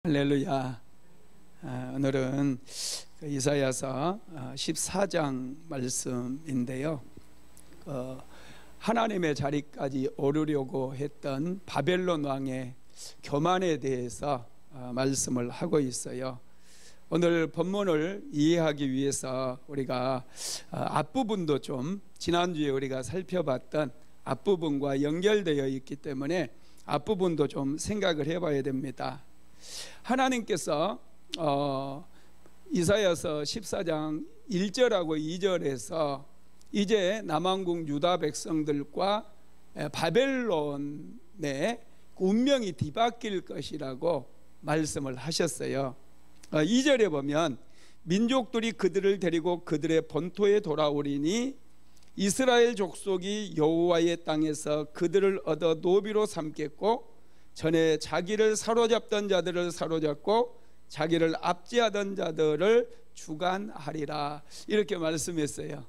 할렐루야. 오늘은 이사야서 14장 말씀인데요. 하나님의 자리까지 오르려고 했던 바벨론 왕의 교만에 대해서 말씀을 하고 있어요. 오늘 본문을 이해하기 위해서 우리가 앞부분도 좀 지난주에 우리가 살펴봤던 앞부분과 연결되어 있기 때문에 앞부분도 좀 생각을 해봐야 됩니다. 하나님께서 이사야서 14장 1절하고 2절에서 이제 남왕국 유다 백성들과 바벨론의 운명이 뒤바뀔 것이라고 말씀을 하셨어요. 2절에 보면 민족들이 그들을 데리고 그들의 본토에 돌아오리니 이스라엘 족속이 여호와의 땅에서 그들을 얻어 노비로 삼겠고 전에 자기를 사로잡던 자들을 사로잡고 자기를 압제하던 자들을 주관하리라, 이렇게 말씀했어요.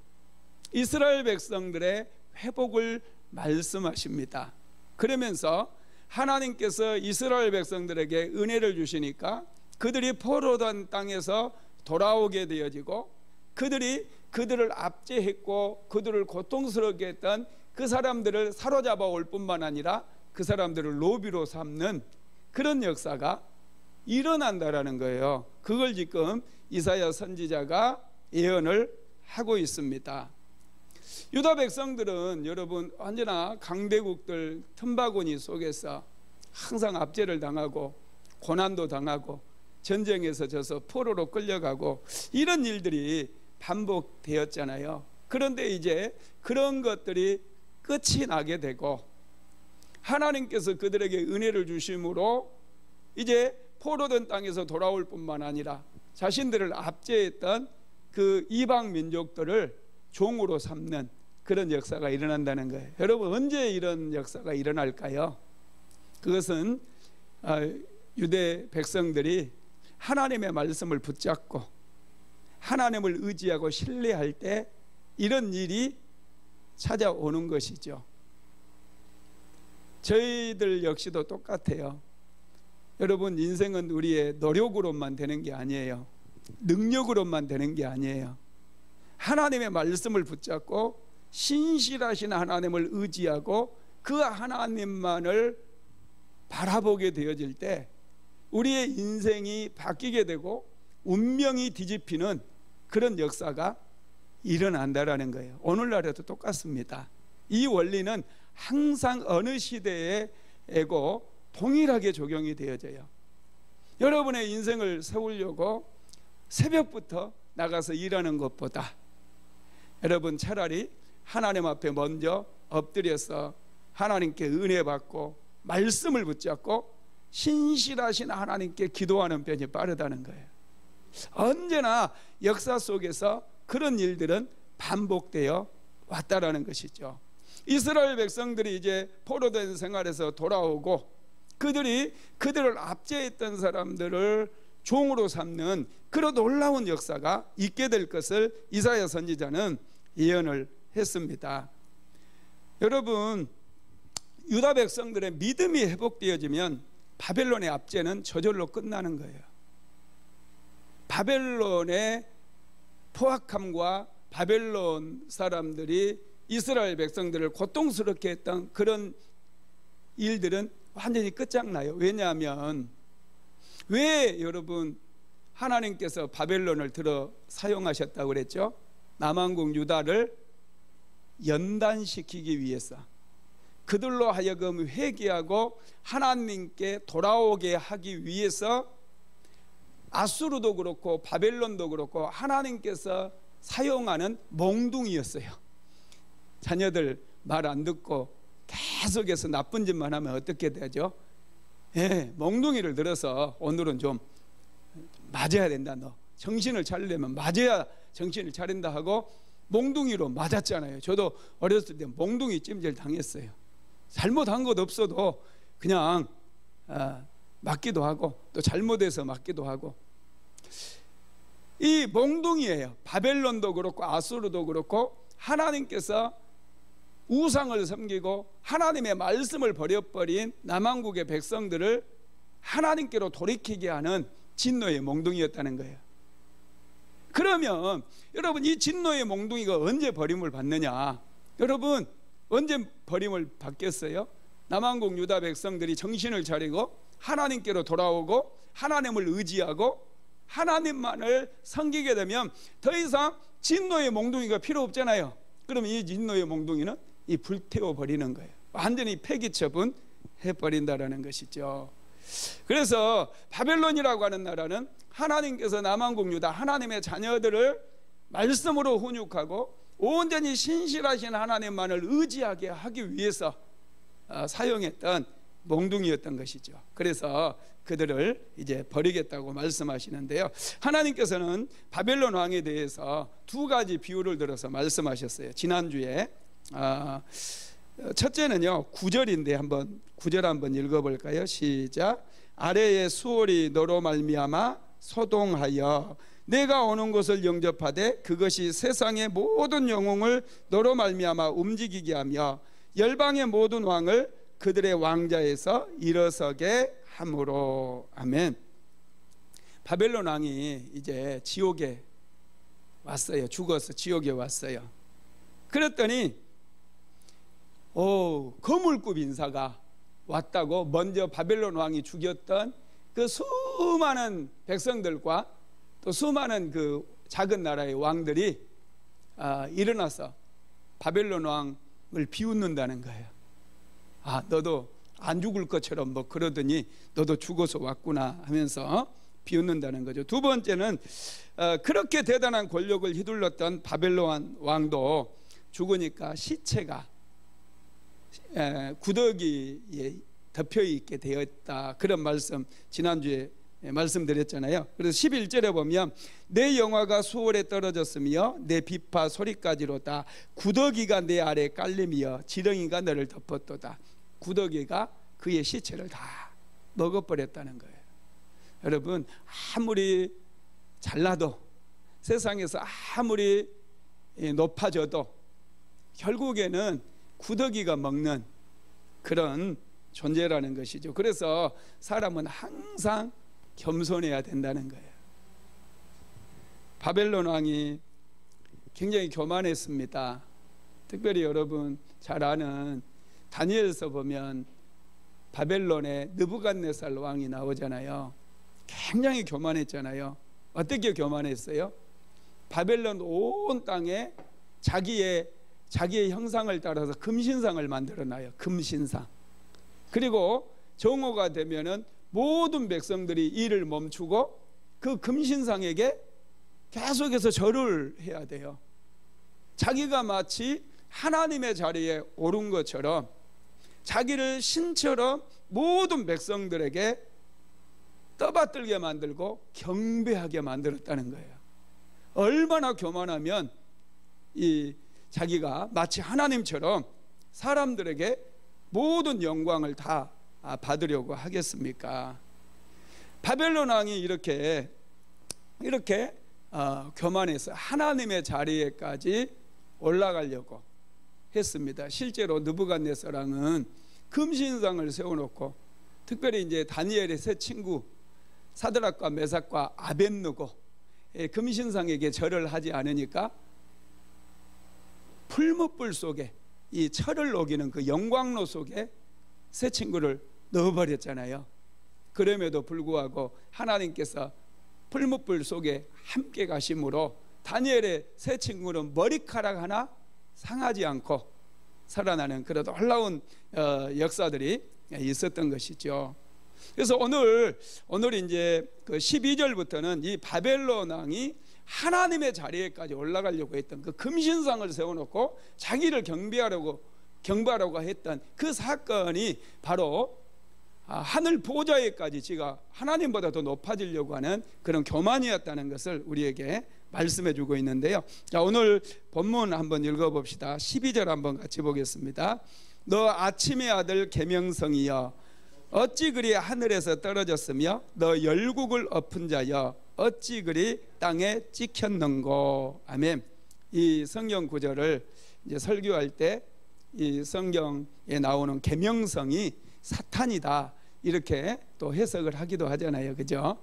이스라엘 백성들의 회복을 말씀하십니다. 그러면서 하나님께서 이스라엘 백성들에게 은혜를 주시니까 그들이 포로된 땅에서 돌아오게 되어지고 그들을 압제했고 그들을 고통스럽게 했던 그 사람들을 사로잡아 올 뿐만 아니라 그 사람들을 노비로 삼는 그런 역사가 일어난다라는 거예요. 그걸 지금 이사야 선지자가 예언을 하고 있습니다. 유다 백성들은 여러분 언제나 강대국들 틈바구니 속에서 항상 압제를 당하고 고난도 당하고 전쟁에서 져서 포로로 끌려가고 이런 일들이 반복되었잖아요. 그런데 이제 그런 것들이 끝이 나게 되고 하나님께서 그들에게 은혜를 주심으로 이제 포로된 땅에서 돌아올 뿐만 아니라 자신들을 압제했던 그 이방 민족들을 종으로 삼는 그런 역사가 일어난다는 거예요. 여러분, 언제 이런 역사가 일어날까요? 그것은 유대 백성들이 하나님의 말씀을 붙잡고 하나님을 의지하고 신뢰할 때 이런 일이 찾아오는 것이죠. 저희들 역시도 똑같아요. 여러분, 인생은 우리의 노력으로만 되는 게 아니에요. 능력으로만 되는 게 아니에요. 하나님의 말씀을 붙잡고 신실하신 하나님을 의지하고 그 하나님만을 바라보게 되어질 때 우리의 인생이 바뀌게 되고 운명이 뒤집히는 그런 역사가 일어난다라는 거예요. 오늘날에도 똑같습니다. 이 원리는 항상 어느 시대에고 동일하게 적용이 되어져요. 여러분의 인생을 세우려고 새벽부터 나가서 일하는 것보다 여러분 차라리 하나님 앞에 먼저 엎드려서 하나님께 은혜 받고 말씀을 붙잡고 신실하신 하나님께 기도하는 편이 빠르다는 거예요. 언제나 역사 속에서 그런 일들은 반복되어 왔다라는 것이죠. 이스라엘 백성들이 이제 포로된 생활에서 돌아오고 그들을 압제했던 사람들을 종으로 삼는 그런 놀라운 역사가 있게 될 것을 이사야 선지자는 예언을 했습니다. 여러분, 유다 백성들의 믿음이 회복되어지면 바벨론의 압제는 저절로 끝나는 거예요. 바벨론의 포악함과 바벨론 사람들이 이스라엘 백성들을 고통스럽게 했던 그런 일들은 완전히 끝장나요. 왜냐하면 왜 여러분 하나님께서 바벨론을 들어 사용하셨다고 그랬죠? 남왕국 유다를 연단시키기 위해서, 그들로 하여금 회개하고 하나님께 돌아오게 하기 위해서 아수르도 그렇고 바벨론도 그렇고 하나님께서 사용하는 몽둥이였어요. 자녀들 말 안 듣고 계속해서 나쁜 짓만 하면 어떻게 되죠? 몽둥이를 들어서 오늘은 좀 맞아야 된다, 너 정신을 차리려면 맞아야 정신을 차린다 하고 몽둥이로 맞았잖아요. 저도 어렸을 때 몽둥이 찜질 당했어요. 잘못한 것 없어도 그냥 맞기도 하고 또 잘못해서 맞기도 하고. 이 몽둥이예요. 바벨론도 그렇고 아수르도 그렇고 하나님께서 우상을 섬기고 하나님의 말씀을 버려버린 남왕국의 백성들을 하나님께로 돌이키게 하는 진노의 몽둥이였다는 거예요. 그러면 여러분, 이 진노의 몽둥이가 언제 버림을 받느냐? 여러분, 언제 버림을 받겠어요? 남한국 유다 백성들이 정신을 차리고 하나님께로 돌아오고 하나님을 의지하고 하나님만을 섬기게 되면 더 이상 진노의 몽둥이가 필요 없잖아요. 그러면 이 진노의 몽둥이는 이 불태워 버리는 거예요. 완전히 폐기 처분해 버린다라는 것이죠. 그래서 바벨론이라고 하는 나라는 하나님께서 남한국 유다 하나님의 자녀들을 말씀으로 훈육하고 온전히 신실하신 하나님만을 의지하게 하기 위해서 사용했던 몽둥이였던 것이죠. 그래서 그들을 이제 버리겠다고 말씀하시는데요, 하나님께서는 바벨론 왕에 대해서 두 가지 비유를 들어서 말씀하셨어요. 지난주에 첫째는요 9절인데 한번 9절 한번 읽어볼까요? 시작. 아래에 수월이 너로 말미암아 소동하여 내가 오는 곳을 영접하되 그것이 세상의 모든 영웅을 너로 말미암아 움직이게 하며 열방의 모든 왕을 그들의 왕자에서 일어서게 함으로. 아멘. 바벨론 왕이 이제 지옥에 왔어요. 죽어서 지옥에 왔어요. 그랬더니 거물급 인사가 왔다고 먼저 바벨론 왕이 죽였던 그 수많은 백성들과 또 수많은 그 작은 나라의 왕들이 일어나서 바벨론 왕을 비웃는다는 거예요. 너도 안 죽을 것처럼 뭐 그러더니 너도 죽어서 왔구나 하면서 비웃는다는 거죠. 두 번째는 그렇게 대단한 권력을 휘둘렀던 바벨론 왕도 죽으니까 시체가 구더기에 덮여 있게 되었다, 그런 말씀 지난주에 말씀드렸잖아요. 그래서 11절에 보면 내 영화가 수월에 떨어졌으며 내 비파 소리까지로다 구더기가 내 아래 깔리며 지렁이가 너를 덮었도다. 구더기가 그의 시체를 다 먹어버렸다는 거예요. 여러분, 아무리 잘나도 세상에서 아무리 높아져도 결국에는 구더기가 먹는 그런 존재라는 것이죠. 그래서 사람은 항상 겸손해야 된다는 거예요. 바벨론 왕이 굉장히 교만했습니다. 특별히 여러분 잘 아는 다니엘서 보면 바벨론의 느부갓네살 왕이 나오잖아요. 굉장히 교만했잖아요. 어떻게 교만했어요? 바벨론 온 땅에 자기의 형상을 따라서 금신상을 만들어놔요. 금신상. 그리고 정오가 되면은 모든 백성들이 일을 멈추고 그 금신상에게 계속해서 절을 해야 돼요. 자기가 마치 하나님의 자리에 오른 것처럼 자기를 신처럼 모든 백성들에게 떠받들게 만들고 경배하게 만들었다는 거예요. 얼마나 교만하면 이 자기가 마치 하나님처럼 사람들에게 모든 영광을 다 받으려고 하겠습니까? 바벨론 왕이 이렇게 교만해서 하나님의 자리에까지 올라가려고 했습니다. 실제로 느부갓네살 왕은 금신상을 세워놓고, 특별히 이제 다니엘의 세 친구 사드락과 메삭과 아벳느고 금신상에게 절을 하지 않으니까 풀무불 속에 이 철을 녹이는 그 영광로 속에 세 친구를 넣어버렸잖아요. 그럼에도 불구하고 하나님께서 풀무불 속에 함께 가심으로 다니엘의 세 친구는 머리카락 하나 상하지 않고 살아나는 그런 놀라운 역사들이 있었던 것이죠. 그래서 오늘 이제 그 12절부터는 이 바벨론 왕이 하나님의 자리에까지 올라가려고 했던 그 금신상을 세워놓고 자기를 경배하라고 했던 그 사건이 바로 하늘 보좌에까지 지가 하나님보다 더 높아지려고 하는 그런 교만이었다는 것을 우리에게 말씀해 주고 있는데요. 자, 오늘 본문 한번 읽어봅시다. 12절 한번 같이 보겠습니다. 너 아침의 아들 계명성이여 어찌 그리 하늘에서 떨어졌으며 너 열국을 엎은 자여 어찌 그리 땅에 찍혔는고. 아멘. 이 성경 구절을 이제 설교할 때 이 성경에 나오는 계명성이 사탄이다, 이렇게 또 해석을 하기도 하잖아요, 그죠?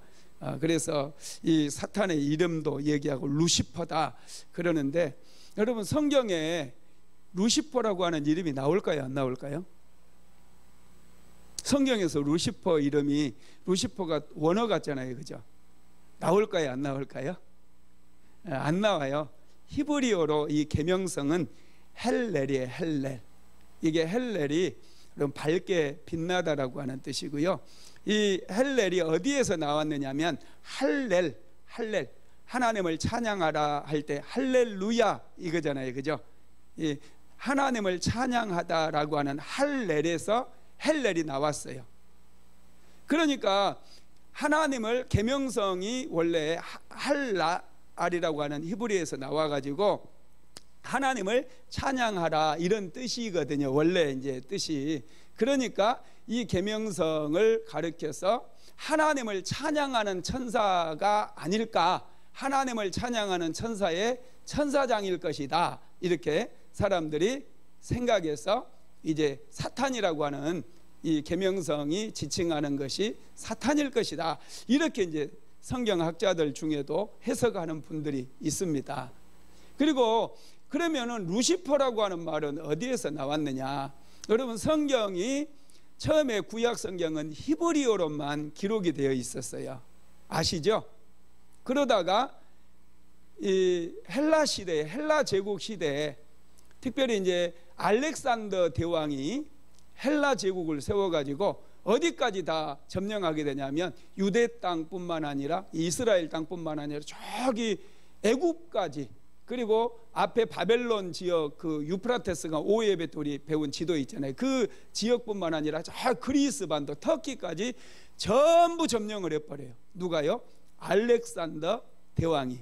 그래서 이 사탄의 이름도 얘기하고 루시퍼다 그러는데, 여러분 성경에 루시퍼라고 하는 이름이 나올까요, 안 나올까요? 성경에서 루시퍼 이름이, 루시퍼가 원어 같잖아요, 그죠? 나올까요, 안 나올까요? 안 나와요. 히브리어로 이 계명성은 헬렐이에요. 헬렐. 이게 헬렐이 밝게 빛나다라고 하는 뜻이고요. 이 헬렐이 어디에서 나왔느냐면 할렐, 할렐, 하나님을 찬양하라 할 때 할렐루야 이거잖아요, 그죠? 이 하나님을 찬양하다라고 하는 할렐에서 헬렐이 나왔어요. 그러니까 하나님을, 계명성이 원래 할랄이라고 하는 히브리에서 나와가지고 하나님을 찬양하라 이런 뜻이거든요, 원래 이제 뜻이. 그러니까 이 계명성을 가리켜서 하나님을 찬양하는 천사가 아닐까, 하나님을 찬양하는 천사의 천사장일 것이다, 이렇게 사람들이 생각해서 이제 사탄이라고 하는 이 계명성이 지칭하는 것이 사탄일 것이다, 이렇게 이제 성경학자들 중에도 해석하는 분들이 있습니다. 그리고 그러면은 루시퍼라고 하는 말은 어디에서 나왔느냐? 여러분 성경이 처음에 구약 성경은 히브리어로만 기록이 되어 있었어요. 아시죠? 그러다가 이 헬라 시대, 헬라 제국 시대에 특별히 이제 알렉산더 대왕이 헬라 제국을 세워가지고 어디까지 다 점령하게 되냐면 유대 땅뿐만 아니라 이스라엘 땅뿐만 아니라 저기 애굽까지, 그리고 앞에 바벨론 지역, 그 유프라테스가 오예벳 우리 배운 지도 있잖아요, 그 지역뿐만 아니라 저 그리스 반도, 터키까지 전부 점령을 해버려요. 누가요? 알렉산더 대왕이.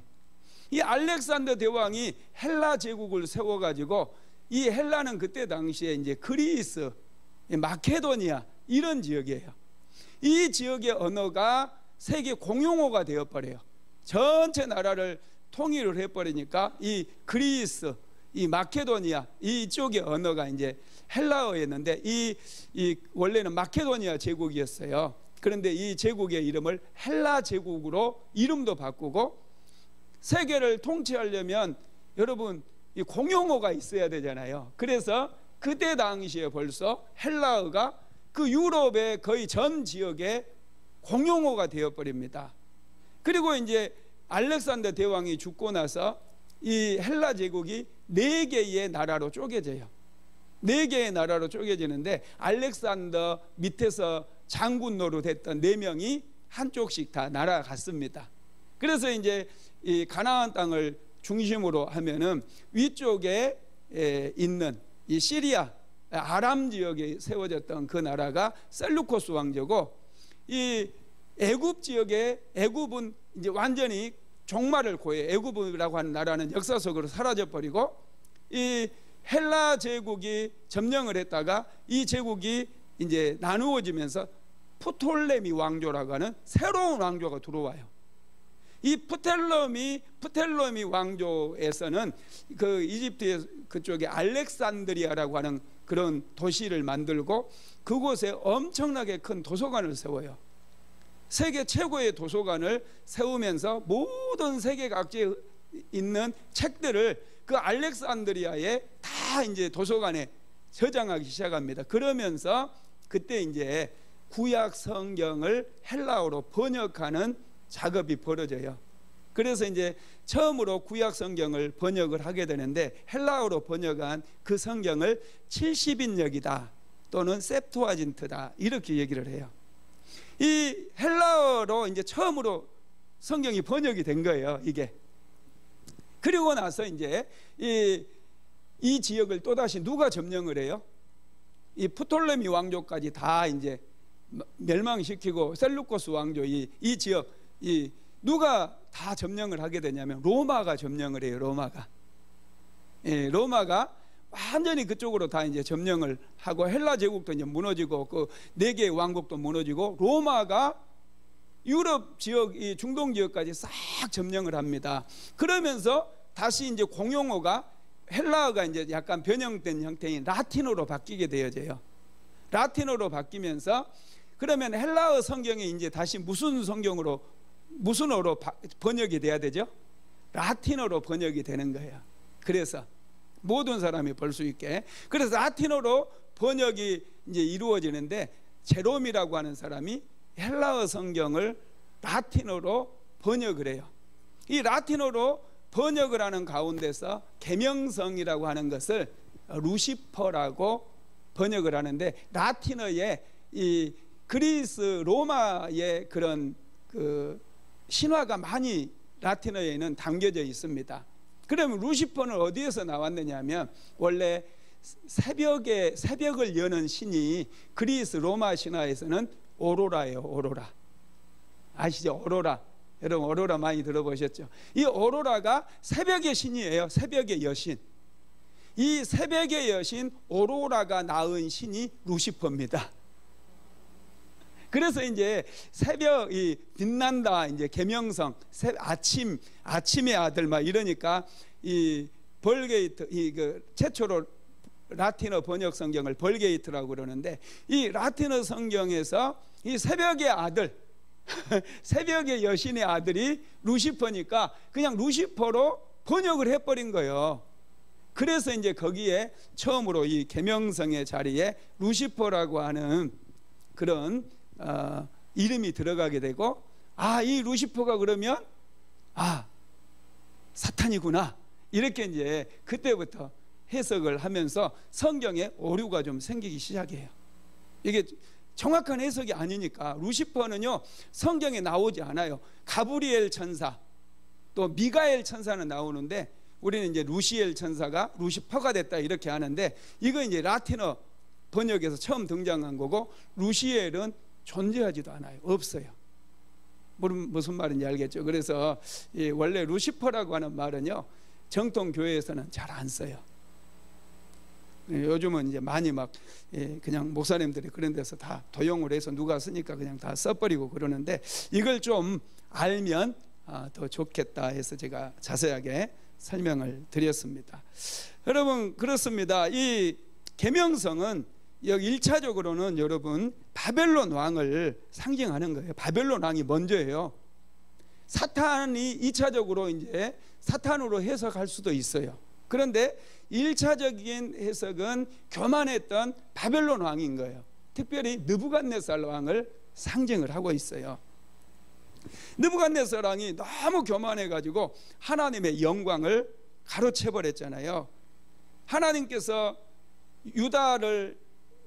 이 알렉산더 대왕이 헬라 제국을 세워가지고, 이 헬라는 그때 당시에 이제 그리스, 마케도니아 이런 지역이에요. 이 지역의 언어가 세계 공용어가 되어버려요. 전체 나라를 통일을 해버리니까 이 그리스, 이 마케도니아 이쪽의 언어가 이제 헬라어였는데, 이 원래는 마케도니아 제국이었어요. 그런데 이 제국의 이름을 헬라 제국으로 이름도 바꾸고, 세계를 통치하려면 여러분 이 공용어가 있어야 되잖아요. 그래서 그때 당시에 벌써 헬라어가 그 유럽의 거의 전 지역의 공용어가 되어버립니다. 그리고 이제 알렉산더 대왕이 죽고 나서 이 헬라 제국이 4개의 나라로 쪼개져요. 4개의 나라로 쪼개지는데, 알렉산더 밑에서 장군 노릇했던 4명이 한쪽씩 다 날아갔습니다. 그래서 이제 이 가나안 땅을 중심으로 하면은 위쪽에 있는 이 시리아, 아람 지역에 세워졌던 그 나라가 셀루코스 왕조고, 이 애굽 지역에, 애굽은 이제 완전히 종말을 고해, 애굽이라고 하는 나라는 역사 속으로 사라져 버리고, 이 헬라 제국이 점령을 했다가 이 제국이 이제 나누어지면서 프톨레미 왕조라고 하는 새로운 왕조가 들어와요. 이 프텔로미 왕조에서는 그 이집트의 그쪽에 알렉산드리아라고 하는 그런 도시를 만들고, 그곳에 엄청나게 큰 도서관을 세워요. 세계 최고의 도서관을 세우면서 모든 세계 각지에 있는 책들을 그 알렉산드리아에 다 이제 도서관에 저장하기 시작합니다. 그러면서 그때 이제 구약 성경을 헬라어로 번역하는 작업이 벌어져요. 그래서 이제 처음으로 구약 성경을 번역을 하게 되는데, 헬라어로 번역한 그 성경을 70인역이다 또는 셉투아진트다 이렇게 얘기를 해요. 이 헬라어로 이제 처음으로 성경이 번역이 된 거예요, 이게. 그리고 나서 이제 이 지역을 또다시 누가 점령을 해요? 이 프톨레미 왕조까지 다 이제 멸망시키고, 셀루코스 왕조 이 지역 누가 다 점령을 하게 되냐면 로마가 점령을 해요. 로마가 완전히 그쪽으로 다 이제 점령을 하고, 헬라 제국도 이제 무너지고, 그 4개의 왕국도 무너지고, 로마가 유럽 지역, 이 중동 지역까지 싹 점령을 합니다. 그러면서 다시 이제 공용어가, 헬라어가 이제 약간 변형된 형태인 라틴어로 바뀌게 되어져요. 라틴어로 바뀌면서 그러면 헬라어 성경이 이제 다시 무슨 성경으로, 무슨 어로 번역이 돼야 되죠? 라틴어로 번역이 되는 거예요. 그래서 모든 사람이 볼 수 있게, 그래서 라틴어로 번역이 이제 이루어지는데, 제롬이라고 하는 사람이 헬라어 성경을 라틴어로 번역을 해요. 이 라틴어로 번역을 하는 가운데서 계명성이라고 하는 것을 루시퍼라고 번역을 하는데, 라틴어에 이 그리스 로마의 그런 그 신화가 많이 라틴어에는 담겨져 있습니다. 그러면 루시퍼는 어디에서 나왔느냐 하면, 원래 새벽을 여는 신이 그리스 로마 신화에서는 오로라예요. 오로라 아시죠? 오로라. 여러분 오로라 많이 들어보셨죠? 이 오로라가 새벽의 신이에요. 새벽의 여신. 이 새벽의 여신 오로라가 낳은 신이 루시퍼입니다. 그래서 이제 새벽이 빛난다, 이제 계명성, 아침의 아들 막 이러니까, 이 벌게이트, 그 최초로 라틴어 번역 성경을 벌게이트라고 그러는데, 이 라틴어 성경에서 이 새벽의 아들, 새벽의 여신의 아들이 루시퍼니까 그냥 루시퍼로 번역을 해버린 거예요. 그래서 이제 거기에 처음으로 이 계명성의 자리에 루시퍼라고 하는 그런 이름이 들어가게 되고, 이 루시퍼가 그러면 사탄이구나, 이렇게 이제 그때부터 해석을 하면서 성경에 오류가 좀 생기기 시작해요. 이게 정확한 해석이 아니니까. 루시퍼는요 성경에 나오지 않아요. 가브리엘 천사, 또 미가엘 천사는 나오는데, 우리는 이제 루시엘 천사가 루시퍼가 됐다 이렇게 하는데, 이거 이제 라틴어 번역에서 처음 등장한 거고, 루시엘은 존재하지도 않아요. 없어요. 무슨 말인지 알겠죠? 그래서 원래 루시퍼라고 하는 말은요 정통 교회에서는 잘 안 써요. 요즘은 이제 많이 막 그냥 목사님들이 그런 데서 다 도용을 해서 누가 쓰니까 그냥 다 써버리고 그러는데, 이걸 좀 알면 더 좋겠다 해서 제가 자세하게 설명을 드렸습니다. 여러분 그렇습니다. 이 계명성은 여기 1차적으로는 여러분 바벨론 왕을 상징하는 거예요. 바벨론 왕이 먼저예요. 사탄이 2차적으로 이제 사탄으로 해석할 수도 있어요. 그런데 1차적인 해석은 교만했던 바벨론 왕인 거예요. 특별히 느부갓네살 왕을 상징을 하고 있어요. 느부갓네살 왕이 너무 교만해가지고 하나님의 영광을 가로채버렸잖아요. 하나님께서 유다를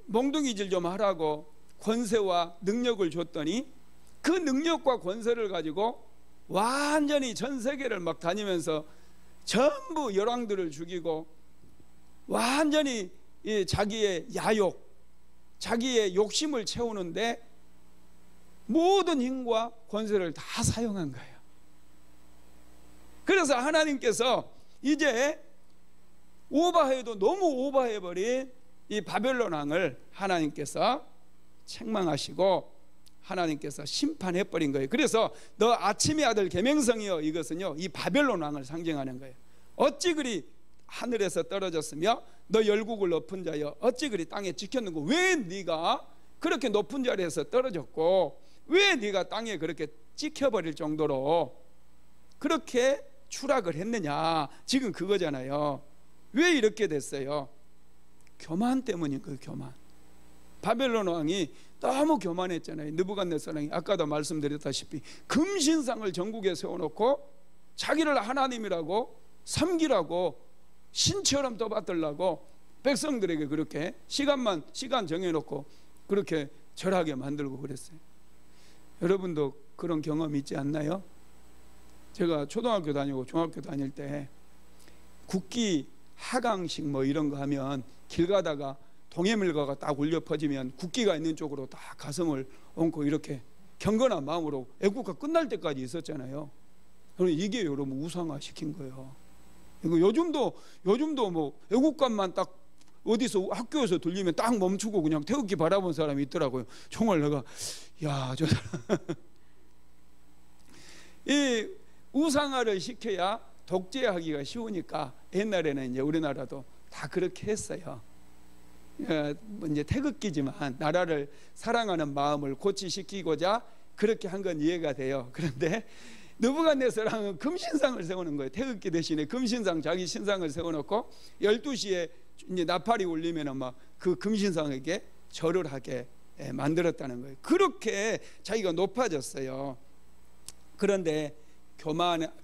몽둥이질 좀 하라고 권세와 능력을 줬더니, 그 능력과 권세를 가지고 완전히 전 세계를 막 다니면서 전부 열왕들을 죽이고, 완전히 자기의 야욕, 자기의 욕심을 채우는데 모든 힘과 권세를 다 사용한 거예요. 그래서 하나님께서 이제 오버해도 너무 오버해버린 이 바벨론 왕을 하나님께서 책망하시고 하나님께서 심판해버린 거예요. 그래서 너 아침의 아들 계명성이여, 이것은요 이 바벨론 왕을 상징하는 거예요. 어찌 그리 하늘에서 떨어졌으며 너 열국을 높은 자여 어찌 그리 땅에 지켰는고, 왜 네가 그렇게 높은 자리에서 떨어졌고, 왜 네가 땅에 그렇게 찍혀버릴 정도로 그렇게 추락을 했느냐. 지금 그거잖아요. 왜 이렇게 됐어요? 교만 때문인 거예요. 교만. 바벨론 왕이 너무 교만했잖아요. 느부갓네살 왕이 아까도 말씀드렸다시피 금신상을 전국에 세워놓고 자기를 하나님이라고 섬기라고 신처럼 떠받들라고 백성들에게 그렇게 시간 정해놓고 그렇게 절하게 만들고 그랬어요. 여러분도 그런 경험 있지 않나요? 제가 초등학교 다니고 중학교 다닐 때 국기 하강식 뭐 이런 거 하면 길 가다가 동해물가가 딱 울려 퍼지면 국기가 있는 쪽으로 딱 가슴을 얹고 이렇게 경건한 마음으로 애국가 끝날 때까지 있었잖아요. 이게 여러분 우상화 시킨 거예요. 이거 요즘도 뭐 애국가만 딱 어디서 학교에서 들리면 딱 멈추고 그냥 태극기 바라본 사람이 있더라고요. 정말 내가 저 사람 이 우상화를 시켜야 독재하기가 쉬우니까 옛날에는 이제 우리나라도 다 그렇게 했어요. 이제 태극기지만 나라를 사랑하는 마음을 고취시키고자 그렇게 한 건 이해가 돼요. 그런데 느부갓네살은 금신상을 세우는 거예요. 태극기 대신에 금신상, 자기 신상을 세워놓고 12시에 이제 나팔이 울리면은 막 그 금신상에게 절을 하게 만들었다는 거예요. 그렇게 자기가 높아졌어요. 그런데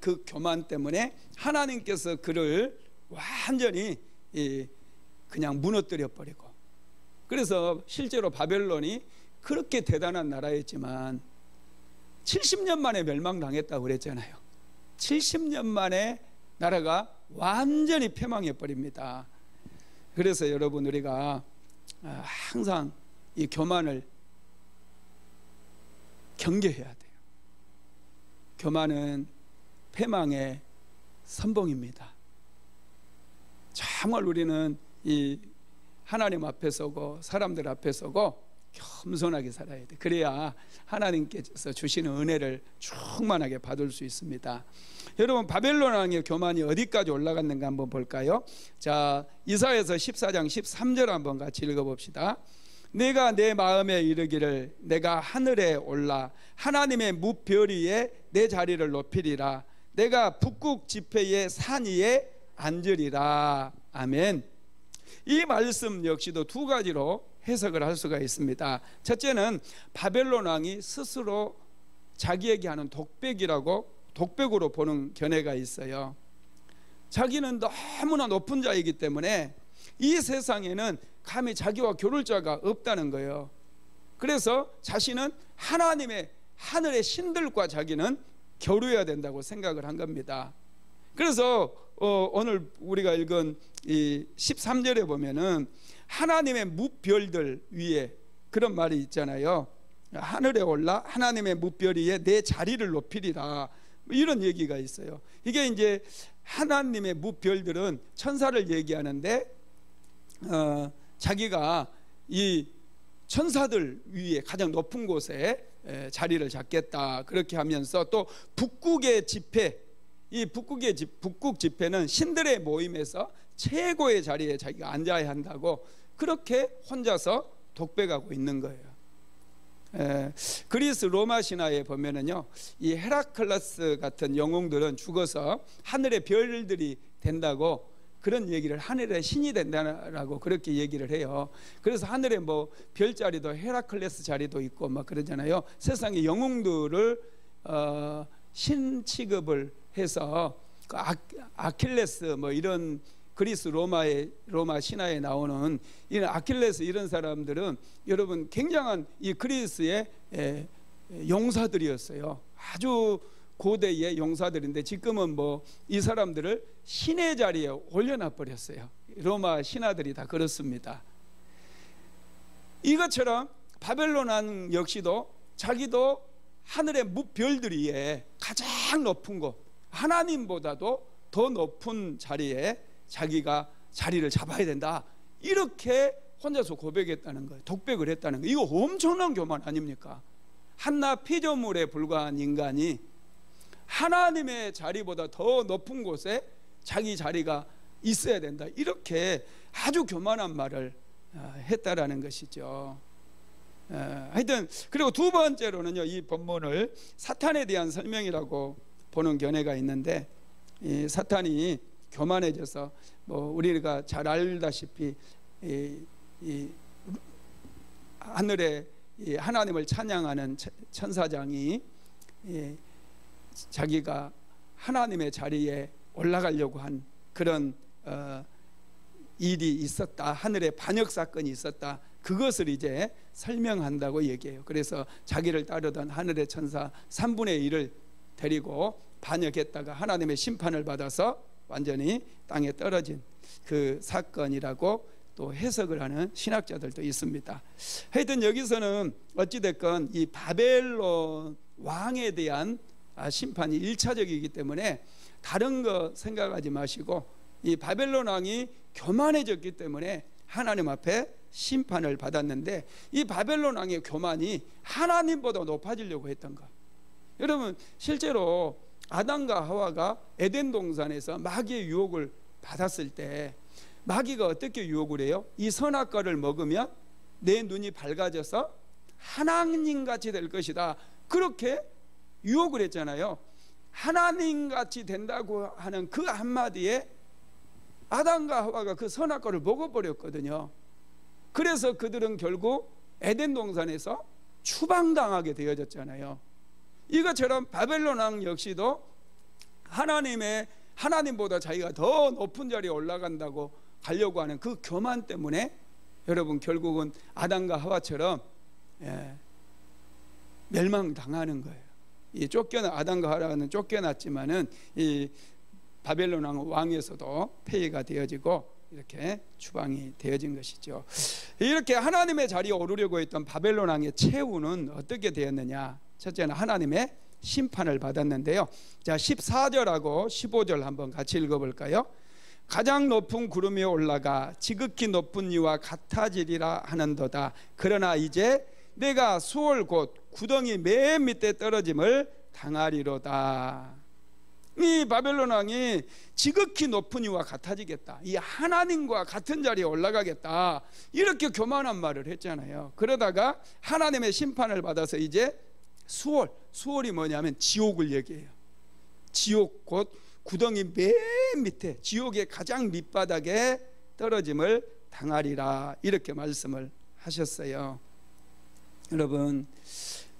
그 교만 때문에 하나님께서 그를 완전히 그냥 무너뜨려 버리고, 그래서 실제로 바벨론이 그렇게 대단한 나라였지만 70년 만에 멸망당했다고 그랬잖아요. 70년 만에 나라가 완전히 패망해 버립니다. 그래서 여러분, 우리가 항상 이 교만을 경계해야 돼요. 교만은 패망의 선봉입니다. 정말 우리는 이 하나님 앞에 서고 사람들 앞에 서고 겸손하게 살아야 돼. 그래야 하나님께서 주시는 은혜를 충만하게 받을 수 있습니다. 여러분, 바벨론 왕의 교만이 어디까지 올라갔는가 한번 볼까요? 자, 이사야서 14장 13절 한번 같이 읽어봅시다. 내가 내 마음에 이르기를 내가 하늘에 올라 하나님의 무별 위에 내 자리를 높이리라. 내가 북극 지폐의 산 위에 앉으리라. 아멘. 이 말씀 역시도 두 가지로 해석을 할 수가 있습니다. 첫째는 바벨론 왕이 스스로 자기에게 하는 독백으로 보는 견해가 있어요. 자기는 너무나 높은 자이기 때문에 이 세상에는 감히 자기와 겨룰 자가 없다는 거예요. 그래서 자신은 하나님의 하늘의 신들과 자기는 겨루어야 된다고 생각을 한 겁니다. 그래서 오늘 우리가 읽은 이 13절에 보면은 하나님의 무별들 위에 그런 말이 있잖아요. 하늘에 올라 하나님의 무별 위에 내 자리를 높이리라, 이런 얘기가 있어요. 이게 이제 하나님의 무별들은 천사를 얘기하는데 자기가 이 천사들 위에 가장 높은 곳에 자리를 잡겠다, 그렇게 하면서 또 북극의 지폐, 이 북극 지폐는 신들의 모임에서 최고의 자리에 자기가 앉아야 한다고 그렇게 혼자서 독백하고 있는 거예요. 그리스 로마 신화에 보면은요, 이 헤라클레스 같은 영웅들은 죽어서 하늘의 별들이 된다고 그런 얘기를, 하늘의 신이 된다라고 그렇게 얘기를 해요. 그래서 하늘에 뭐 별자리도 헤라클레스 자리도 있고 막 그러잖아요. 세상의 영웅들을 신 취급을 해서 그 아킬레스 뭐 이런 그리스 로마 신화에 나오는 이런 아킬레스 이런 사람들은 여러분 굉장한 이 그리스의 용사들이었어요. 아주 고대의 용사들인데 지금은 뭐 이 사람들을 신의 자리에 올려놔 버렸어요. 로마 신하들이 다 그렇습니다. 이것처럼 바벨론 왕 역시도 자기도 하늘의 무별들 위에 가장 높은 곳, 하나님보다도 더 높은 자리에 자기가 자리를 잡아야 된다, 이렇게 혼자서 고백했다는 거예요. 독백을 했다는 거예요. 이거 엄청난 교만 아닙니까? 한낱 피조물에 불과한 인간이 하나님의 자리보다 더 높은 곳에 자기 자리가 있어야 된다, 이렇게 아주 교만한 말을 했다라는 것이죠. 하여튼 그리고 두 번째로는요, 이 본문을 사탄에 대한 설명이라고 보는 견해가 있는데, 이 사탄이 교만해져서 뭐 우리가 잘 알다시피 이 하늘에 이 하나님을 찬양하는 천사장이 자기가 하나님의 자리에 올라가려고 한 그런 일이 있었다, 하늘의 반역 사건이 있었다, 그것을 이제 설명한다고 얘기해요. 그래서 자기를 따르던 하늘의 천사 3분의 1을 데리고 반역했다가 하나님의 심판을 받아서 완전히 땅에 떨어진 그 사건이라고 또 해석을 하는 신학자들도 있습니다. 하여튼 여기서는 어찌됐건 이 바벨론 왕에 대한 심판이 1차적이기 때문에 다른 거 생각하지 마시고, 이 바벨론 왕이 교만해졌기 때문에 하나님 앞에 심판을 받았는데, 이 바벨론 왕의 교만이 하나님보다 높아지려고 했던 것. 여러분, 실제로 아담과 하와가 에덴 동산에서 마귀의 유혹을 받았을 때 마귀가 어떻게 유혹을 해요? 이 선악과를 먹으면 내 눈이 밝아져서 하나님같이 될 것이다, 그렇게 유혹을 했잖아요. 하나님같이 된다고 하는 그 한마디에 아담과 하와가 그 선악과를 먹어버렸거든요. 그래서 그들은 결국 에덴 동산에서 추방당하게 되어졌잖아요. 이것처럼 바벨론 왕 역시도 하나님보다 자기가 더 높은 자리에 올라간다고 가려고 하는 그 교만 때문에 여러분 결국은 아담과 하와처럼 멸망당하는 거예요. 이 아담과 하와는 쫓겨났지만은 이 바벨론 왕에서도 폐위가 되어지고 이렇게 추방이 되어진 것이죠. 이렇게 하나님의 자리에 오르려고 했던 바벨론 왕의 최후는 어떻게 되었느냐? 첫째는 하나님의 심판을 받았는데요. 자, 14절하고 15절 한번 같이 읽어볼까요? 가장 높은 구름 위에 올라가 지극히 높은 이와 같아지리라 하는도다. 그러나 이제 내가 수월 곧 구덩이 맨 밑에 떨어짐을 당하리로다. 이 바벨론 왕이 지극히 높은 이와 같아지겠다, 이 하나님과 같은 자리에 올라가겠다, 이렇게 교만한 말을 했잖아요. 그러다가 하나님의 심판을 받아서 이제 수월이 뭐냐면 지옥을 얘기해요. 지옥 곧 구덩이 맨 밑에, 지옥의 가장 밑바닥에 떨어짐을 당하리라, 이렇게 말씀을 하셨어요. 여러분,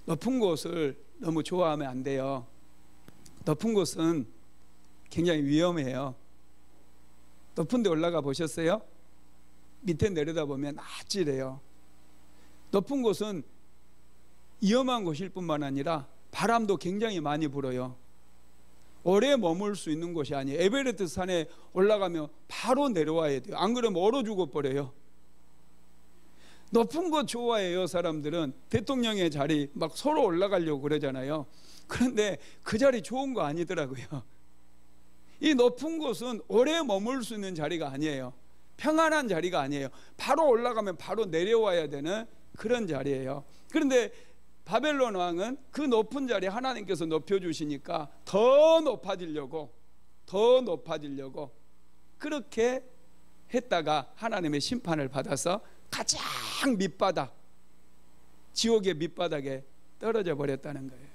높은 곳을 너무 좋아하면 안 돼요. 높은 곳은 굉장히 위험해요. 높은 데 올라가 보셨어요? 밑에 내려다보면 아찔해요. 높은 곳은 위험한 곳일 뿐만 아니라 바람도 굉장히 많이 불어요. 오래 머물 수 있는 곳이 아니에요. 에베레스트 산에 올라가면 바로 내려와야 돼요. 안 그러면 얼어 죽어버려요. 높은 곳 좋아해요. 사람들은 대통령의 자리 막 서로 올라가려고 그러잖아요. 그런데 그 자리 좋은 거 아니더라고요. 이 높은 곳은 오래 머물 수 있는 자리가 아니에요. 평안한 자리가 아니에요. 바로 올라가면 바로 내려와야 되는 그런 자리예요. 그런데 바벨론 왕은 그 높은 자리 하나님께서 높여주시니까 더 높아지려고 그렇게 했다가 하나님의 심판을 받아서 가장 밑바닥, 지옥의 밑바닥에 떨어져 버렸다는 거예요.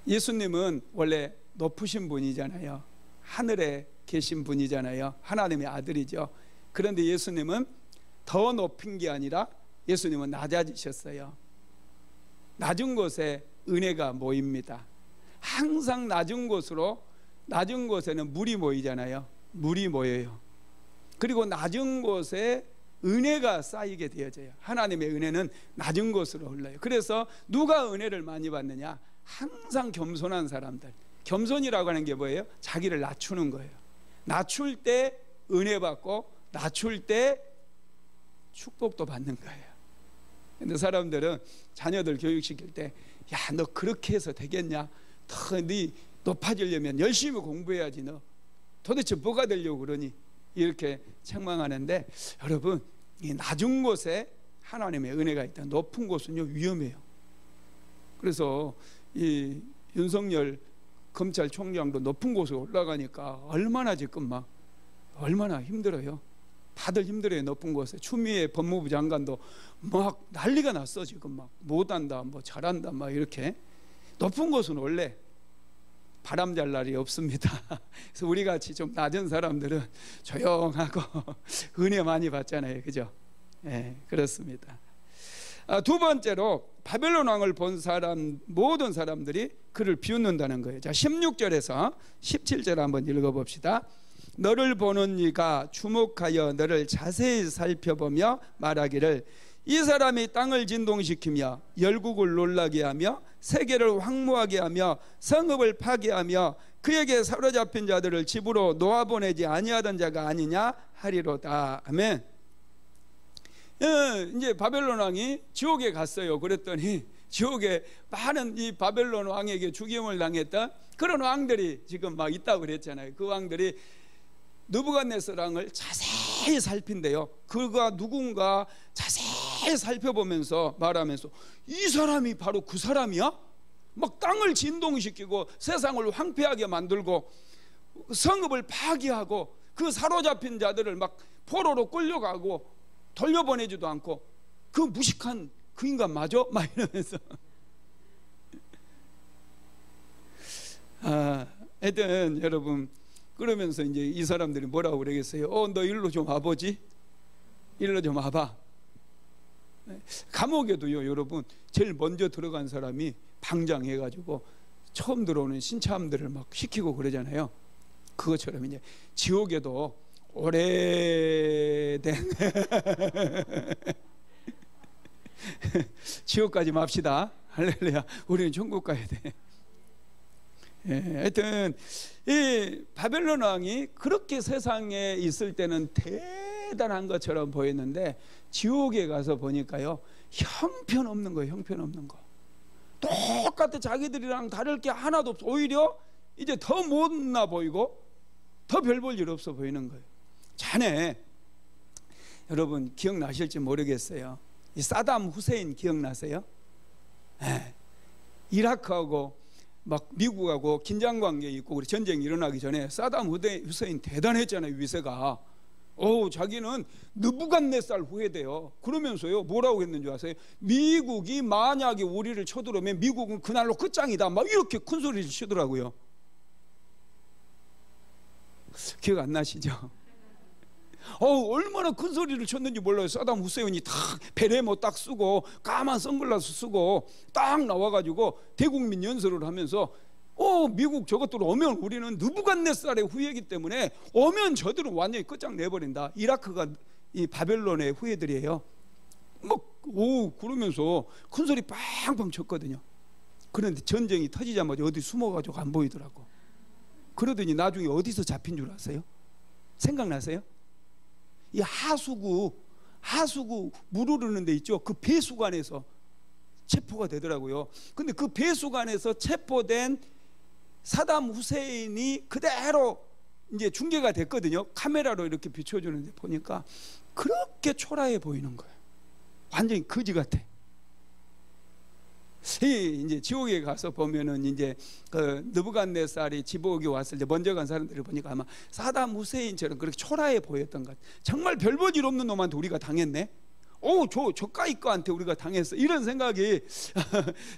예수님은 원래 높으신 분이잖아요. 하늘에 계신 분이잖아요. 하나님의 아들이죠. 그런데 예수님은 더 높은 게 아니라 예수님은 낮아지셨어요. 낮은 곳에 은혜가 모입니다. 항상 낮은 곳에는 물이 모이잖아요. 물이 모여요. 그리고 낮은 곳에 은혜가 쌓이게 되어져요. 하나님의 은혜는 낮은 곳으로 흘러요. 그래서 누가 은혜를 많이 받느냐? 항상 겸손한 사람들. 겸손이라고 하는 게 뭐예요? 자기를 낮추는 거예요. 낮출 때 은혜 받고 낮출 때 축복도 받는 거예요. 근데 사람들은 자녀들 교육시킬 때, 야, 너 그렇게 해서 되겠냐? 네 높아지려면 열심히 공부해야지. 너 도대체 뭐가 되려고 그러니? 이렇게 책망하는데, 여러분, 이 낮은 곳에 하나님의 은혜가 있다. 높은 곳은요 위험해요. 그래서 이 윤석열 검찰총장도 높은 곳에 올라가니까 얼마나 지금 얼마나 힘들어요. 다들 힘들어요. 높은 곳에. 추미애 법무부 장관도 막 난리가 났어. 지금 못한다, 잘한다, 이렇게. 높은 곳은 원래 바람 잘 날이 없습니다. 그래서 우리 같이 좀 낮은 사람들은 조용하고 은혜 많이 받잖아요. 그죠? 네, 그렇습니다. 두 번째로 바벨론 왕을 본 모든 사람들이 그를 비웃는다는 거예요. 자, 16절에서 17절 한번 읽어봅시다. 너를 보는 이가 주목하여 너를 자세히 살펴보며 말하기를, 이 사람이 땅을 진동시키며 열국을 놀라게 하며 세계를 황무하게 하며 성읍을 파괴하며 그에게 사로잡힌 자들을 집으로 놓아보내지 아니하던 자가 아니냐 하리로다. 아멘. 이제 바벨론 왕이 지옥에 갔어요. 그랬더니 지옥에 많은 이 바벨론 왕에게 죽임을 당했던 그런 왕들이 지금 있다고 그랬잖아요. 그 왕들이 느부갓네살 왕을 자세히 살핀대요. 그가 누군가 자세히 살펴보면서 말하면서, 이 사람이 바로 그 사람이야? 막 땅을 진동시키고 세상을 황폐하게 만들고 성읍을 파괴하고 그 사로잡힌 자들을 막 포로로 끌려가고 돌려보내지도 않고 그 무식한 그 인간 맞아? 막 이러면서 하여튼 여러분, 그러면서 이제 이 사람들이 뭐라고 그러겠어요? 너 일로 좀 와보지? 일로 좀 와봐. 감옥에도요, 여러분, 제일 먼저 들어간 사람이 방장해가지고 처음 들어오는 신참들을 막 시키고 그러잖아요. 그것처럼 이제 지옥에도 오래된 지옥까지 맙시다. 할렐루야. 우리는 천국 가야 돼. 하여튼 이 바벨론 왕이 그렇게 세상에 있을 때는 대단한 것처럼 보였는데 지옥에 가서 보니까요, 형편없는 거예요. 형편없는 거. 똑같아. 자기들이랑 다를 게 하나도 없어. 오히려 이제 더 못나 보이고 더 별 볼 일 없어 보이는 거예요. 자네 여러분 기억나실지 모르겠어요. 이 사담 후세인 기억나세요? 이라크하고 막 미국하고 긴장 관계 있고 우리 전쟁이 일어나기 전에 사담 후세인 대단했잖아요. 위세가. 자기는 느부갓네살 후예돼요. 그러면서요, 뭐라고 했는 줄 아세요? 미국이 만약에 우리를 쳐들어오면 미국은 그날로 끝장이다. 막 이렇게 큰 소리를 치더라고요. 기억 안 나시죠? 얼마나 큰 소리를 쳤는지 몰라요. 사담 후세인이 딱 베레모 딱 쓰고 까만 선글라스 쓰고 딱 나와가지고 대국민 연설을 하면서 미국 저것들 오면 우리는 느부갓네살의 후예이기 때문에 오면 저들은 완전히 끝장내버린다. 이라크가 이 바벨론의 후예들이에요. 그러면서 큰 소리 빵빵 쳤거든요. 그런데 전쟁이 터지자마자 어디 숨어가지고 안 보이더라고. 그러더니 나중에 어디서 잡힌 줄 아세요? 생각나세요? 이 하수구 물 흐르는 데 있죠. 그 배수관에서 체포가 되더라고요. 근데 그 배수관에서 체포된 사담 후세인이 그대로 이제 중계가 됐거든요. 카메라로 이렇게 비춰주는데 보니까 그렇게 초라해 보이는 거예요. 완전히 거지 같아. 이제 지옥에 가서 보면은 이제 그 느부갓네살이 지옥에 왔을 때 먼저 간 사람들을 보니까 아마 사담 후세인처럼 그렇게 초라해 보였던 것 같아. 정말 별 볼 일 없는 놈한테 우리가 당했네. 저까이 거한테 우리가 당했어. 이런 생각이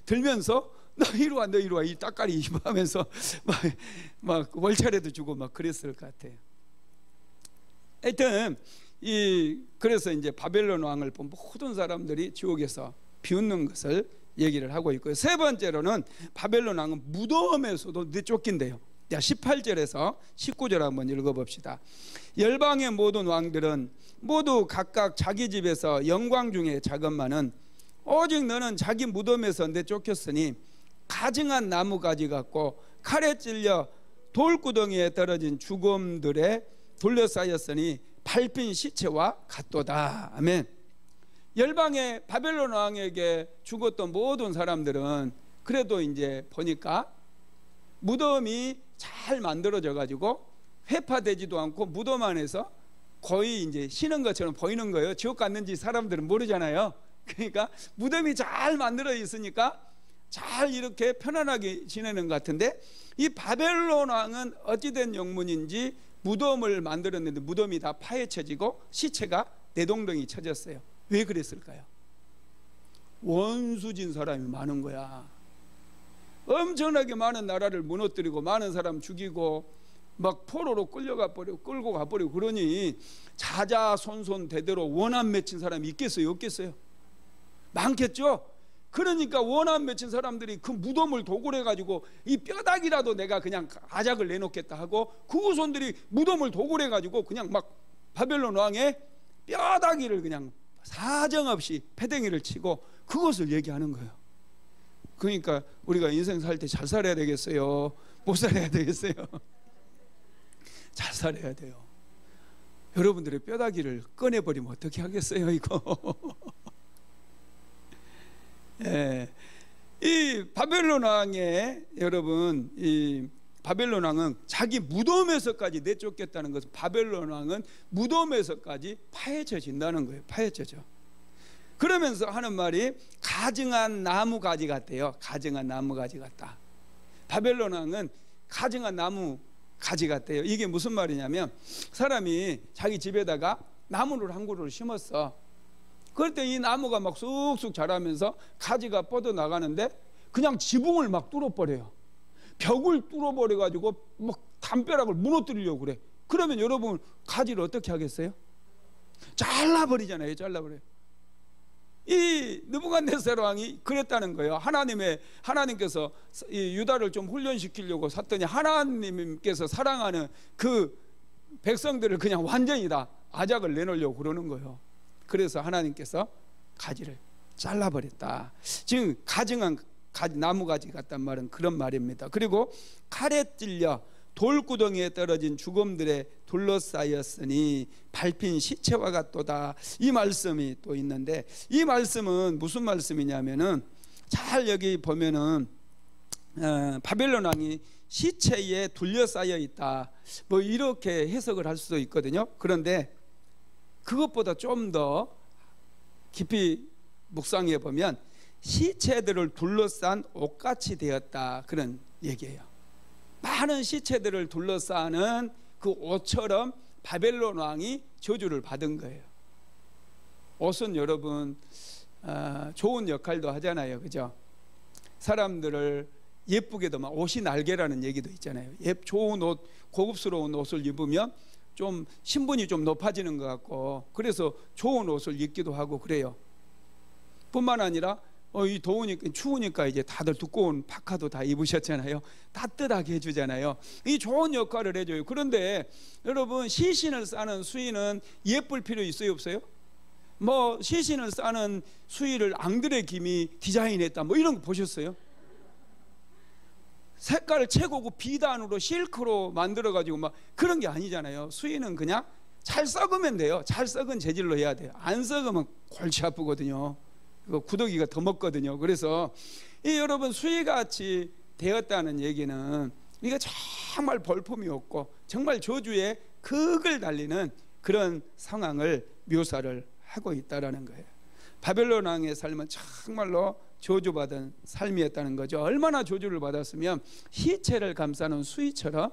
들면서 너 이리 와, 너 이리 와, 이 따까리 하면서 막 월차례도 주고 막 그랬을 것 같아요. 하여튼 그래서 이제 바벨론 왕을 본 모든 사람들이 지옥에서 비웃는 것을 얘기를 하고 있고요. 세 번째로는 바벨론 왕은 무덤에서도 내쫓긴대요. 18절에서 19절 한번 읽어봅시다. 열방의 모든 왕들은 모두 각각 자기 집에서 영광 중에 작은만은 오직 너는 자기 무덤에서 내쫓겼으니 가증한 나무가지 같고 칼에 찔려 돌구덩이에 떨어진 죽음들에 둘러싸였으니 밟힌 시체와 같도다. 아멘. 열방의 바벨론 왕에게 죽었던 모든 사람들은 그래도 이제 보니까 무덤이 잘 만들어져 가지고 회파되지도 않고 무덤 안에서 거의 이제 쉬는 것처럼 보이는 거예요. 지옥 갔는지 사람들은 모르잖아요. 그러니까 무덤이 잘 만들어 있으니까 잘 이렇게 편안하게 지내는 것 같은데, 이 바벨론 왕은 어찌된 영문인지 무덤을 만들었는데 무덤이 다 파헤쳐지고 시체가 내동댕이 쳐졌어요. 왜 그랬을까요? 원수진 사람이 많은 거야. 엄청나게 많은 나라를 무너뜨리고 많은 사람 죽이고 막 포로로 끌고 가버리고 그러니 자자손손 대대로 원한 맺힌 사람이 있겠어요? 없겠어요? 많겠죠? 그러니까 원한 맺힌 사람들이 그 무덤을 도굴해 가지고 이 뼈다귀라도 내가 그냥 아작을 내놓겠다 하고 그 후손들이 무덤을 도굴해 가지고 그냥 막 바벨론 왕의 뼈다귀를 그냥 사정없이 패댕이를 치고 그것을 얘기하는 거예요. 그러니까 우리가 인생 살 때 잘 살아야 되겠어요? 못 살아야 되겠어요? 잘 살아야 돼요. 여러분들의 뼈다귀를 꺼내버리면 어떻게 하겠어요 이거? 예, 이 바벨론 왕의 여러분, 이 바벨론 왕은 자기 무덤에서까지 내쫓겠다는 것은 바벨론 왕은 무덤에서까지 파헤쳐진다는 거예요. 파헤쳐져. 그러면서 하는 말이 가증한 나무가지 같대요. 가증한 나무가지 같다. 바벨론 왕은 가증한 나무 가지 같대요. 이게 무슨 말이냐면 사람이 자기 집에다가 나무를 한 그루를 심었어. 그럴 때 이 나무가 막 쑥쑥 자라면서 가지가 뻗어나가는데 그냥 지붕을 막 뚫어버려요. 벽을 뚫어버려가지고 막 담벼락을 무너뜨리려고 그래. 그러면 여러분 가지를 어떻게 하겠어요? 잘라버리잖아요. 잘라버려요. 이 느부갓네살 왕이 그랬다는 거예요. 하나님께서 이 유다를 좀 훈련시키려고 샀더니 하나님께서 사랑하는 그 백성들을 그냥 완전히 다 아작을 내놓으려고 그러는 거예요. 그래서 하나님께서 가지를 잘라버렸다. 지금 가증한 나무가지 같단 말은 그런 말입니다. 그리고 칼에 찔려 돌구덩이에 떨어진 죽음들에 둘러싸였으니 밟힌 시체와 같도다. 이 말씀이 또 있는데 이 말씀은 무슨 말씀이냐면은 잘 여기 보면은 바벨론 왕이 시체에 둘러싸여 있다. 뭐 이렇게 해석을 할 수도 있거든요. 그런데 그것보다 좀 더 깊이 묵상해 보면 시체들을 둘러싼 옷같이 되었다. 그런 얘기예요. 많은 시체들을 둘러싸는 그 옷처럼 바벨론 왕이 저주를 받은 거예요. 옷은 여러분 좋은 역할도 하잖아요. 그죠? 사람들을 예쁘게도 막 옷이 날개라는 얘기도 있잖아요. 좋은 옷, 고급스러운 옷을 입으면 좀 신분이 좀 높아지는 것 같고 그래서 좋은 옷을 입기도 하고 그래요. 뿐만 아니라 이 더우니까 추우니까 이제 다들 두꺼운 파카도 다 입으셨잖아요. 따뜻하게 해주잖아요. 이 좋은 역할을 해줘요. 그런데 여러분 시신을 싸는 수의는 예쁠 필요 있어요 없어요? 뭐 시신을 싸는 수의를 앙드레 김이 디자인했다 뭐 이런 거 보셨어요? 색깔을 최고급 비단으로 실크로 만들어가지고 막 그런 게 아니잖아요. 수의는 그냥 잘 썩으면 돼요. 잘 썩은 재질로 해야 돼요. 안 썩으면 골치 아프거든요. 구더기가 더 먹거든요. 그래서 이 여러분 수의같이 되었다는 얘기는 이게 정말 볼품이 없고 정말 저주의 극을 달리는 그런 상황을 묘사를 하고 있다라는 거예요. 바벨론 왕의 삶은 정말로 저주받은 삶이었다는 거죠. 얼마나 저주를 받았으면 시체를 감싸는 수의처럼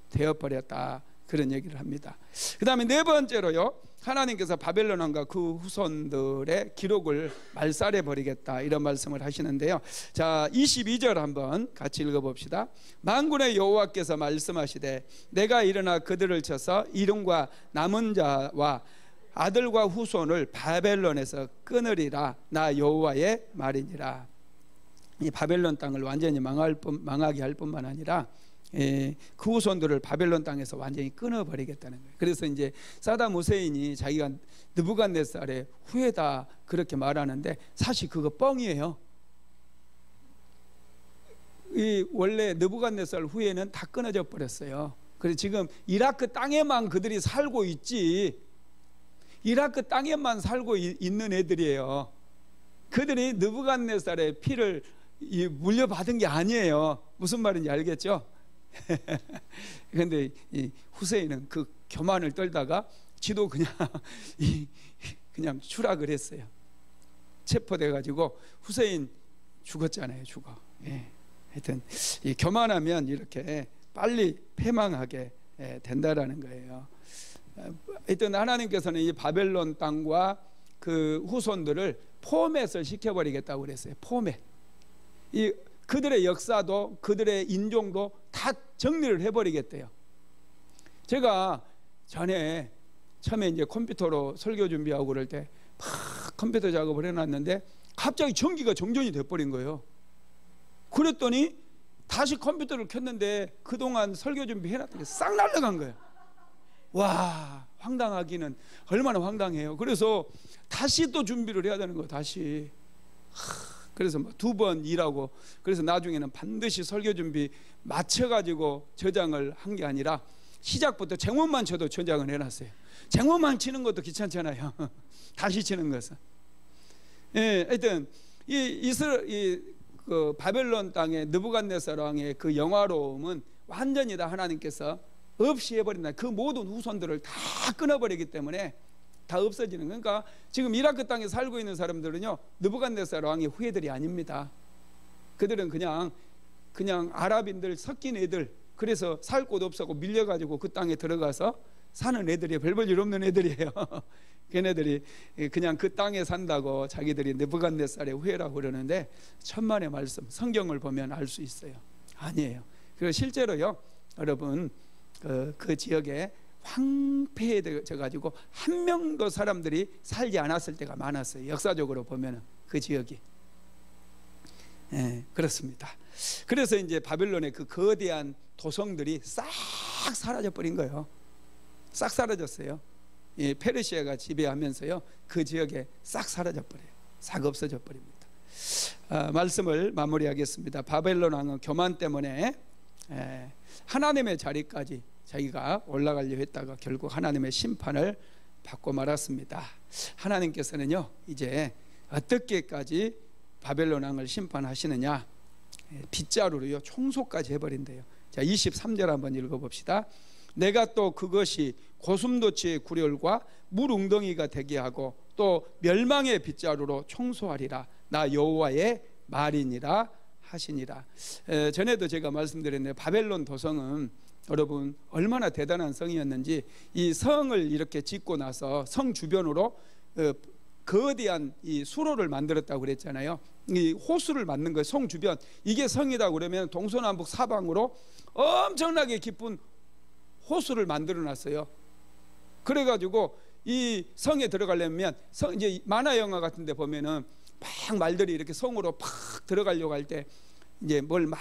되어버렸다. 그런 얘기를 합니다. 그 다음에 네 번째로요, 하나님께서 바벨론 왕과 그 후손들의 기록을 말살해 버리겠다 이런 말씀을 하시는데요. 자 22절 한번 같이 읽어봅시다. 만군의 여호와께서 말씀하시되 내가 일어나 그들을 쳐서 이름과 남은 자와 아들과 후손을 바벨론에서 끊으리라. 나 여호와의 말이니라. 이 바벨론 땅을 완전히 망하게 할 뿐만 아니라 그 후손들을 바벨론 땅에서 완전히 끊어버리겠다는 거예요. 그래서 이제 사담 후세인이 자기가 느부갓네살의 후예다 그렇게 말하는데 사실 그거 뻥이에요. 이 원래 느부갓네살 후예는 다 끊어져 버렸어요. 그래서 지금 이라크 땅에만 그들이 살고 있지, 이라크 땅에만 살고 있는 애들이에요. 그들이 느부갓네살의 피를 물려받은 게 아니에요. 무슨 말인지 알겠죠? 그런데 이 후세인은 그 교만을 떨다가 지도 그냥 추락을 했어요. 체포돼 가지고 후세인 죽었잖아요. 죽어. 하여튼 이 교만하면 이렇게 빨리 패망하게 된다라는 거예요. 하여튼 하나님께서는 이 바벨론 땅과 그 후손들을 포맷을 시켜버리겠다고 그랬어요. 포맷. 이 그들의 역사도 그들의 인종도 다 정리를 해버리겠대요. 제가 전에 처음에 이제 컴퓨터로 설교 준비하고 그럴 때 막 컴퓨터 작업을 해놨는데 갑자기 전기가 정전이 돼버린 거예요. 그랬더니 다시 컴퓨터를 켰는데 그동안 설교 준비해놨던 게 싹 날아간 거예요. 와, 황당하기는 얼마나 황당해요. 그래서 다시 또 준비를 해야 되는 거예요. 다시. 그래서 두 번 일하고, 그래서 나중에는 반드시 설교 준비 맞춰가지고 저장을 한 게 아니라 시작부터 쟁원만 쳐도 저장을 해놨어요. 쟁원만 치는 것도 귀찮잖아요. 다시 치는 것은. 하여튼 그 바벨론 땅의 느부갓네살 왕의 그 영화로움은 완전히 다 하나님께서 없이 해버린다. 그 모든 후손들을 다 끊어버리기 때문에 다 없어지는. 그러니까 지금 이라크 땅에 살고 있는 사람들은요, 느부갓네살 왕의 후예들이 아닙니다. 그들은 그냥 아랍인들 섞인 애들, 그래서 살 곳 없어고 밀려가지고 그 땅에 들어가서 사는 애들이 별볼 일 없는 애들이에요. 걔네들이 그냥 그 땅에 산다고 자기들이 느부갓네살의 후예라고 그러는데 천만의 말씀, 성경을 보면 알 수 있어요. 아니에요. 그리고 실제로요, 여러분 그 지역에 황폐해져 가지고 한 명도 사람들이 살지 않았을 때가 많았어요. 역사적으로 보면은 그 지역이. 그렇습니다. 그래서 이제 바벨론의 그 거대한 도성들이 싹 사라져 버린 거예요. 싹 사라졌어요. 페르시아가 지배하면서요, 그 지역에 싹 사라져 버려요. 싹 없어져 버립니다. 말씀을 마무리하겠습니다. 바벨론 왕은 교만 때문에 하나님의 자리까지 자기가 올라가려 했다가 결국 하나님의 심판을 받고 말았습니다. 하나님께서는요, 이제 어떻게까지 바벨론 왕을 심판하시느냐, 빗자루로요 청소까지 해버린대요. 자, 23절 한번 읽어봅시다. 내가 또 그것이 고슴도치의 구렬과 물웅덩이가 되게 하고 또 멸망의 빗자루로 청소하리라. 나 여호와의 말이니라 하시니라. 전에도 제가 말씀드렸는데 바벨론 도성은 여러분 얼마나 대단한 성이었는지, 이 성을 이렇게 짓고 나서 성 주변으로 거대한 이 수로를 만들었다고 그랬잖아요. 이 호수를 만든 거예요. 성 주변, 이게 성이다 그러면 동서남북 사방으로 엄청나게 깊은 호수를 만들어 놨어요. 그래가지고 이 성에 들어가려면 이제 만화 영화 같은 데 보면은 막 말들이 이렇게 성으로 팍 들어가려고 할 때 이제 뭘 막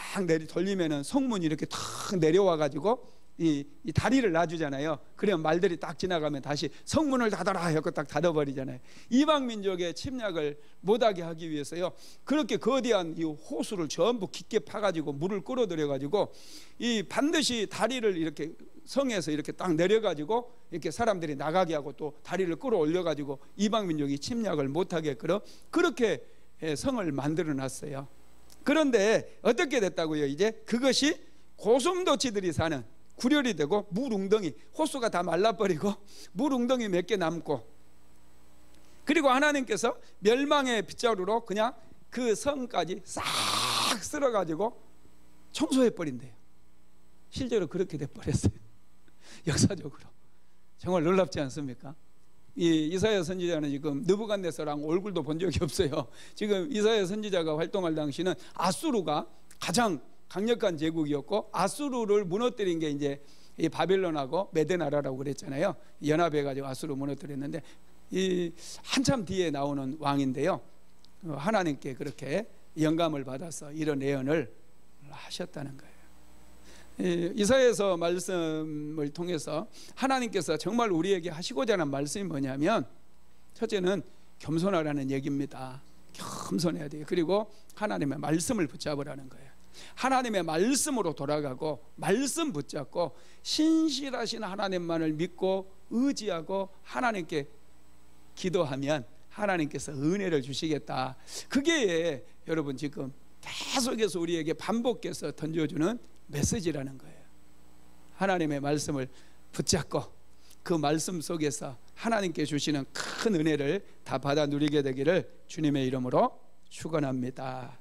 돌리면은 성문이 이렇게 탁 내려와 가지고 이 다리를 놔주잖아요. 그러면 말들이 딱 지나가면 다시 성문을 닫아라 하고 딱 닫아버리잖아요. 이방 민족의 침략을 못하게 하기 위해서요, 그렇게 거대한 이 호수를 전부 깊게 파가지고 물을 끌어들여가지고 이 반드시 다리를 이렇게 성에서 이렇게 딱 내려가지고 이렇게 사람들이 나가게 하고 또 다리를 끌어올려가지고 이방 민족이 침략을 못하게 그렇게 성을 만들어 놨어요. 그런데 어떻게 됐다고요? 이제 그것이 고슴도치들이 사는 구렬이 되고 물웅덩이, 호수가 다 말라버리고 물웅덩이 몇 개 남고, 그리고 하나님께서 멸망의 빗자루로 그냥 그 성까지 싹 쓸어가지고 청소해버린대요. 실제로 그렇게 돼버렸어요. 역사적으로. 정말 놀랍지 않습니까? 이 이사야 선지자는 지금 느부갓네살랑 얼굴도 본 적이 없어요. 지금 이사야 선지자가 활동할 당시는 아수르가 가장 강력한 제국이었고, 아수르를 무너뜨린 게 이제 이 바벨론하고 메대 나라라고 그랬잖아요. 연합해가지고 아수르 무너뜨렸는데, 이 한참 뒤에 나오는 왕인데요, 하나님께 그렇게 영감을 받아서 이런 예언을 하셨다는 거예요. 이사야서 말씀을 통해서 하나님께서 정말 우리에게 하시고자 하는 말씀이 뭐냐면, 첫째는 겸손하라는 얘기입니다. 겸손해야 돼요. 그리고 하나님의 말씀을 붙잡으라는 거예요. 하나님의 말씀으로 돌아가고 말씀 붙잡고 신실하신 하나님만을 믿고 의지하고 하나님께 기도하면 하나님께서 은혜를 주시겠다. 그게 여러분 지금 계속해서 우리에게 반복해서 던져주는 메시지라는 거예요. 하나님의 말씀을 붙잡고 그 말씀 속에서 하나님께 주시는 큰 은혜를 다 받아 누리게 되기를 주님의 이름으로 축원합니다.